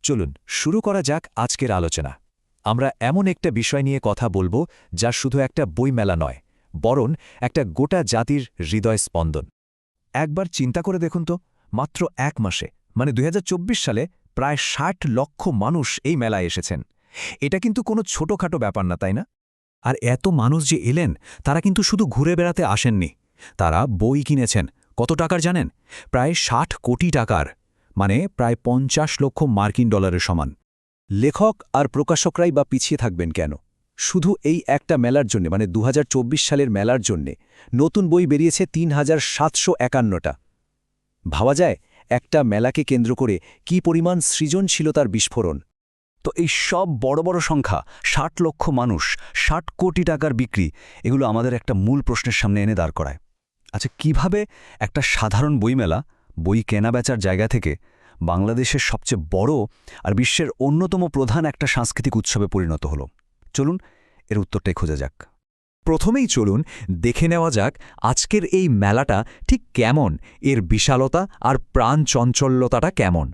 চলুন শুরু করা যাক আজকের আলোচনা। আমরা এমন একটা বিষয় নিয়ে কথা বলবো যা শুধু একটা বইমেলা নয়, বরং একটা গোটা জাতির হৃদয় স্পন্দন। একবার চিন্তা করে দেখুন তো, মাত্র ১ মাসে মানে ২০২৪ সালে প্রায় ৬০ লক্ষ মানুষ এই মেলায় এসেছেন। এটা কিন্তু কোনো ছোটখাটো ব্যাপার না, তাই না? আর এত মানুষ যে এলেন, তারা কিন্তু শুধু ঘুরে বেড়াতে আসেননি, তারা বই কিনেছেন। কত টাকার জানেন? প্রায় ৬০ কোটি টাকার, মানে প্রায় ৫০ লক্ষ মার্কিন ডলারের সমান। লেখক আর প্রকাশকরাই বা পিছিয়ে থাকবেন কেন? শুধু এই একটা মেলার জন্যে, মানে ২০২৪ সালের মেলার জন্যে নতুন বই বেরিয়েছে ৩,৭৫১টা। ভাবা যায় একটা মেলাকে কেন্দ্র করে কি পরিমাণ সৃজনশীলতার বিস্ফোরণ। তো এই সব বড় বড় সংখ্যা, ৬০ লক্ষ মানুষ, ৬০ কোটি টাকার বিক্রি, এগুলো আমাদের একটা মূল প্রশ্নের সামনে এনে দাঁড় করায়। আচ্ছা, কিভাবে একটা সাধারণ বইমেলা, বই কেনাবেচার জায়গা থেকে বাংলাদেশের সবচেয়ে বড় আর বিশ্বের অন্যতম প্রধান একটা সাংস্কৃতিক উৎসবে পরিণত হলো? চলুন এর উত্তরটাই খোঁজা যাক। প্রথমেই চলুন দেখে নেওয়া যাক আজকের এই মেলাটা ঠিক কেমন, এর বিশালতা আর প্রাণচঞ্চল্যতাটা কেমন।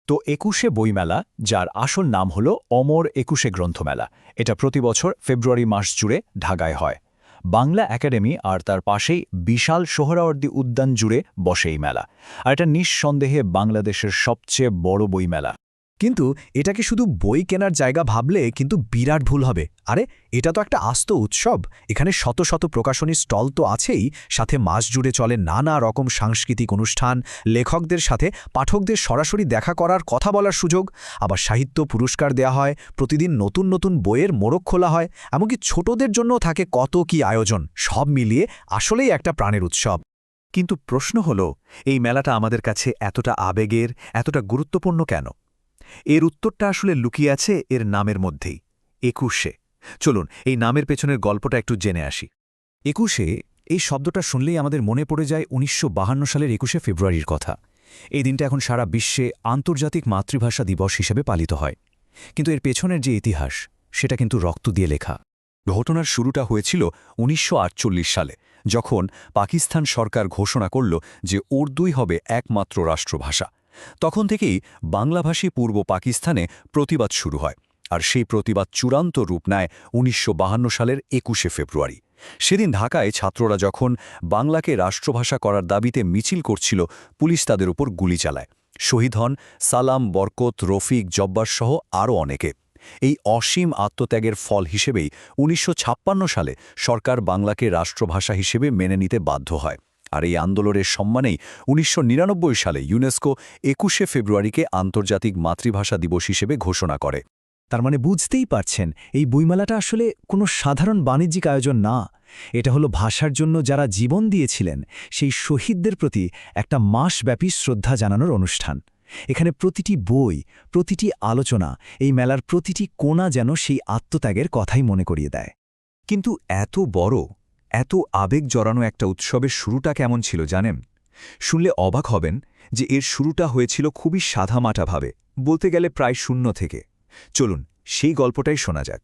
তো ২১শে বইমেলা, যার আসল নাম হল অমর ২১শে গ্রন্থমেলা, এটা প্রতি বছর ফেব্রুয়ারি মাস জুড়ে ঢাকায় হয়। বাংলা একাডেমি আর তার পাশেই বিশাল সোহরাওয়ার্দী উদ্যান জুড়ে বসে এই মেলা, আর এটা নিঃসন্দেহে বাংলাদেশের সবচেয়ে বড় বইমেলা। কিন্তু এটাকে শুধু বই কেনার জায়গা ভাবলে কিন্তু বিরাট ভুল হবে। আরে, এটা তো একটা আস্ত উৎসব। এখানে শত শত প্রকাশনী স্টল তো আছেই, সাথে মাস জুড়ে চলে নানা রকম সাংস্কৃতিক অনুষ্ঠান, লেখকদের সাথে পাঠকদের সরাসরি দেখা করার, কথা বলার সুযোগ, আবার সাহিত্য পুরস্কার দেয়া হয়, প্রতিদিন নতুন নতুন বইয়ের মোড়ক খোলা হয়, এমনকি ছোটদের জন্যও থাকে কত কি আয়োজন। সব মিলিয়ে আসলেই একটা প্রাণের উৎসব। কিন্তু প্রশ্ন হল, এই মেলাটা আমাদের কাছে এতটা আবেগের, এতটা গুরুত্বপূর্ণ কেন? এর উত্তরটা আসলে লুকিয়ে আছে এর নামের মধ্যেই, ২১শে। চলুন এই নামের পেছনের গল্পটা একটু জেনে আসি। ২১শে, এই শব্দটা শুনলেই আমাদের মনে পড়ে যায় ১৯৫২ সালের ২১শে ফেব্রুয়ারির কথা। এই দিনটা এখন সারা বিশ্বে আন্তর্জাতিক মাতৃভাষা দিবস হিসেবে পালিত হয়। কিন্তু এর পেছনের যে ইতিহাস, সেটা কিন্তু রক্ত দিয়ে লেখা। ঘটনার শুরুটা হয়েছিল ১৯৪৮ সালে, যখন পাকিস্তান সরকার ঘোষণা করল যে উর্দুই হবে একমাত্র রাষ্ট্রভাষা। তখন থেকেই বাংলাভাষী পূর্ব পাকিস্তানে প্রতিবাদ শুরু হয়, আর সেই প্রতিবাদ চূড়ান্ত রূপ নেয় ১৯৫২ সালের ২১শে ফেব্রুয়ারি। সেদিন ঢাকায় ছাত্ররা যখন বাংলাকে রাষ্ট্রভাষা করার দাবিতে মিছিল করছিল, পুলিশ তাদের উপর গুলি চালায়। শহীদ হন সালাম, বরকত, রফিক, জব্বার সহ আরও অনেকে। এই অসীম আত্মত্যাগের ফল হিসেবেই ১৯৫৬ সালে সরকার বাংলাকে রাষ্ট্রভাষা হিসেবে মেনে নিতে বাধ্য হয়। আর এই আন্দোলনের সম্মানেই ১৯৯৯ সালে ইউনেস্কো ২১শে ফেব্রুয়ারিকে আন্তর্জাতিক মাতৃভাষা দিবস হিসেবে ঘোষণা করে। তার মানে বুঝতেই পারছেন, এই বইমেলাটা আসলে কোনো সাধারণ বাণিজ্যিক আয়োজন না। এটা হলো ভাষার জন্য যারা জীবন দিয়েছিলেন, সেই শহীদদের প্রতি একটা মাসব্যাপী শ্রদ্ধা জানানোর অনুষ্ঠান। এখানে প্রতিটি বই, প্রতিটি আলোচনা, এই মেলার প্রতিটি কোণা যেন সেই আত্মত্যাগের কথাই মনে করিয়ে দেয়। কিন্তু এত বড়, এত আবেগ জড়ানো একটা উৎসবের শুরুটা কেমন ছিল জানেন? শুনলে অবাক হবেন যে এর শুরুটা হয়েছিল খুবই সাদামাটাভাবে, বলতে গেলে প্রায় শূন্য থেকে। চলুন সেই গল্পটাই শোনা যাক।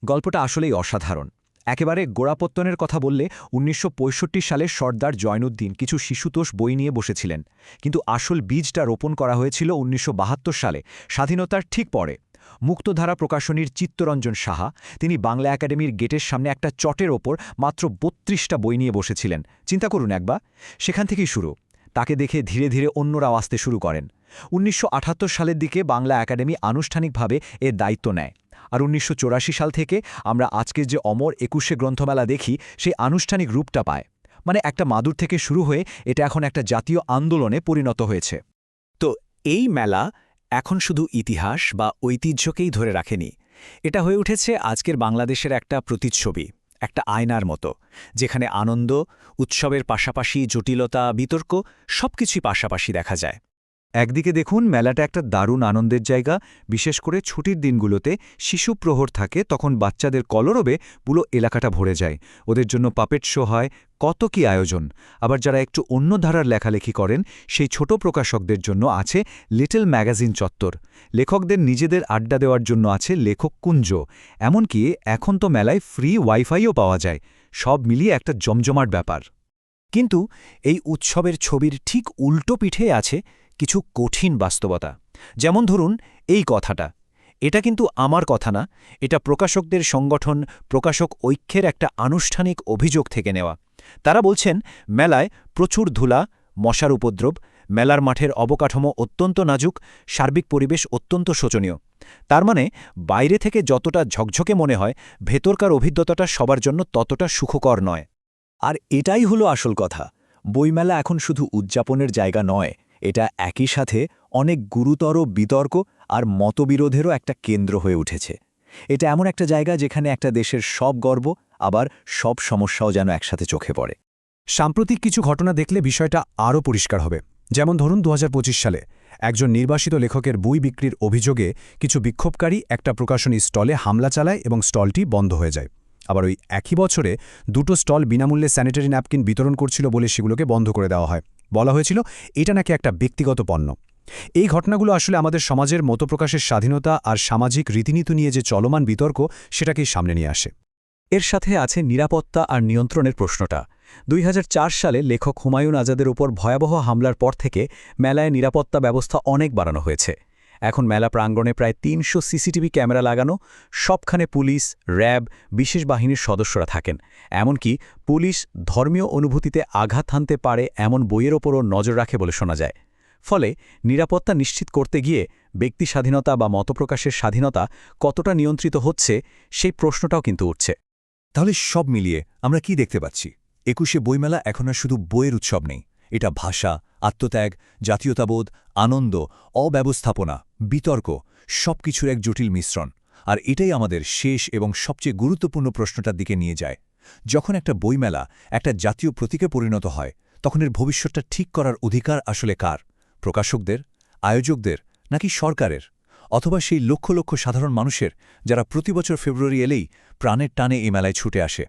গল্পটা আসলেই অসাধারণ। একেবারে গোড়াপত্তনের কথা বললে ১৯৬৫ সালে সর্দার জয়নুদ্দিন কিছু শিশুতোষ বই নিয়ে বসেছিলেন, কিন্তু আসল বীজটা রোপণ করা হয়েছিল ১৯৭২ সালে, স্বাধীনতার ঠিক পরে। মুক্তধারা প্রকাশনীর চিত্তরঞ্জন সাহা, তিনি বাংলা একাডেমির গেটের সামনে একটা চটের ওপর মাত্র ৩২টা বই নিয়ে বসেছিলেন। চিন্তা করুন একবার, সেখান থেকেই শুরু। তাকে দেখে ধীরে ধীরে অন্যরাও আসতে শুরু করেন। ১৯৭৮ সালের দিকে বাংলা একাডেমি আনুষ্ঠানিকভাবে এর দায়িত্ব নেয়, আর ১৯৮৪ সাল থেকে আমরা আজকের যে অমর ২১শে গ্রন্থমেলা দেখি, সেই আনুষ্ঠানিক রূপটা পায়। মানে একটা মাদুর থেকে শুরু হয়ে এটা এখন একটা জাতীয় আন্দোলনে পরিণত হয়েছে। তো এই মেলা এখন শুধু ইতিহাস বা ঐতিহ্যকেই ধরে রাখেনি, এটা হয়ে উঠেছে আজকের বাংলাদেশের একটা প্রতিচ্ছবি, একটা আয়নার মতো, যেখানে আনন্দ, উৎসবের পাশাপাশি জটিলতা, বিতর্ক সবকিছুই পাশাপাশি দেখা যায়। একদিকে দেখুন, মেলাটা একটা দারুণ আনন্দের জায়গা। বিশেষ করে ছুটির দিনগুলোতে শিশু প্রহর থাকে, তখন বাচ্চাদের কলরবে পুরো এলাকাটা ভরে যায়। ওদের জন্য পাপেট শো হয়, কত কি আয়োজন। আবার যারা একটু অন্য ধারার লেখালেখি করেন, সেই ছোট প্রকাশকদের জন্য আছে লিটল ম্যাগাজিন চত্বর। লেখকদের নিজেদের আড্ডা দেওয়ার জন্য আছে লেখক কুঞ্জ। এমনকি এখন তো মেলায় ফ্রি ওয়াইফাইও পাওয়া যায়। সব মিলিয়ে একটা জমজমাট ব্যাপার। কিন্তু এই উৎসবের ছবির ঠিক উল্টো পিঠে আছে কিছু কঠিন বাস্তবতা। যেমন ধরুন এই কথাটা, এটা কিন্তু আমার কথা না, এটা প্রকাশকদের সংগঠন প্রকাশক ঐক্যের একটা আনুষ্ঠানিক অভিযোগ থেকে নেওয়া। তারা বলছেন মেলায় প্রচুর ধুলা, মশার উপদ্রব, মেলার মাঠের অবকাঠামো অত্যন্ত নাজুক, সার্বিক পরিবেশ অত্যন্ত শোচনীয়। তার মানে বাইরে থেকে যতটা ঝকঝকে মনে হয়, ভেতরকার অভিজ্ঞতাটা সবার জন্য ততটা সুখকর নয়। আর এটাই হলো আসল কথা। বইমেলা এখন শুধু উদযাপনের জায়গা নয়, এটা একই সাথে অনেক গুরুতর বিতর্ক আর মতবিরোধেরও একটা কেন্দ্র হয়ে উঠেছে। এটা এমন একটা জায়গা যেখানে একটা দেশের সব গর্ব আবার সব সমস্যাও যেন একসাথে চোখে পড়ে। সাম্প্রতিক কিছু ঘটনা দেখলে বিষয়টা আরও পরিষ্কার হবে। যেমন ধরুন ২০২৫ সালে একজন নির্বাসিত লেখকের বই বিক্রির অভিযোগে কিছু বিক্ষোভকারী একটা প্রকাশনী স্টলে হামলা চালায় এবং স্টলটি বন্ধ হয়ে যায়। আবার ওই একই বছরে দুটো স্টল বিনামূল্যে স্যানিটারি ন্যাপকিন বিতরণ করছিল বলে সেগুলোকে বন্ধ করে দেওয়া হয়। বলা হয়েছিল এটা নাকি একটা ব্যক্তিগত পণ্য। এই ঘটনাগুলো আসলে আমাদের সমাজের মতপ্রকাশের স্বাধীনতা আর সামাজিক রীতিনীতি নিয়ে যে চলমান বিতর্ক সেটাকেই সামনে নিয়ে আসে। এর সাথে আছে নিরাপত্তা আর নিয়ন্ত্রণের প্রশ্নটা। ২০০৪ সালে লেখক হুমায়ুন আজাদের উপর ভয়াবহ হামলার পর থেকে মেলায় নিরাপত্তা ব্যবস্থা অনেক বাড়ানো হয়েছে। এখন মেলা প্রাঙ্গণে প্রায় ৩০০ সিসিটিভি ক্যামেরা লাগানো, সবখানে পুলিশ, র্যাব, বিশেষ বাহিনীর সদস্যরা থাকেন। এমনকি পুলিশ ধর্মীয় অনুভূতিতে আঘাত হানতে পারে এমন বইয়ের ওপরও নজর রাখে বলে শোনা যায়। ফলে নিরাপত্তা নিশ্চিত করতে গিয়ে ব্যক্তি স্বাধীনতা বা মতপ্রকাশের স্বাধীনতা কতটা নিয়ন্ত্রিত হচ্ছে সেই প্রশ্নটাও কিন্তু উঠছে। তাহলে সব মিলিয়ে আমরা কি দেখতে পাচ্ছি? ২১শে বইমেলা এখন আর শুধু বইয়ের উৎসব নেই, এটা ভাষা, আত্মত্যাগ, জাতীয়তাবোধ, আনন্দ, অব্যবস্থাপনা, বিতর্ক সবকিছুর এক জটিল মিশ্রণ। আর এটাই আমাদের শেষ এবং সবচেয়ে গুরুত্বপূর্ণ প্রশ্নটার দিকে নিয়ে যায়। যখন একটা বইমেলা একটা জাতীয় প্রতীকে পরিণত হয়, তখন এর ভবিষ্যৎটা ঠিক করার অধিকার আসলে কার? প্রকাশকদের, আয়োজকদের, নাকি সরকারের? অথবা সেই লক্ষ লক্ষ সাধারণ মানুষের, যারা প্রতি বছর ফেব্রুয়ারি এলেই প্রাণের টানে এই মেলায় ছুটে আসে?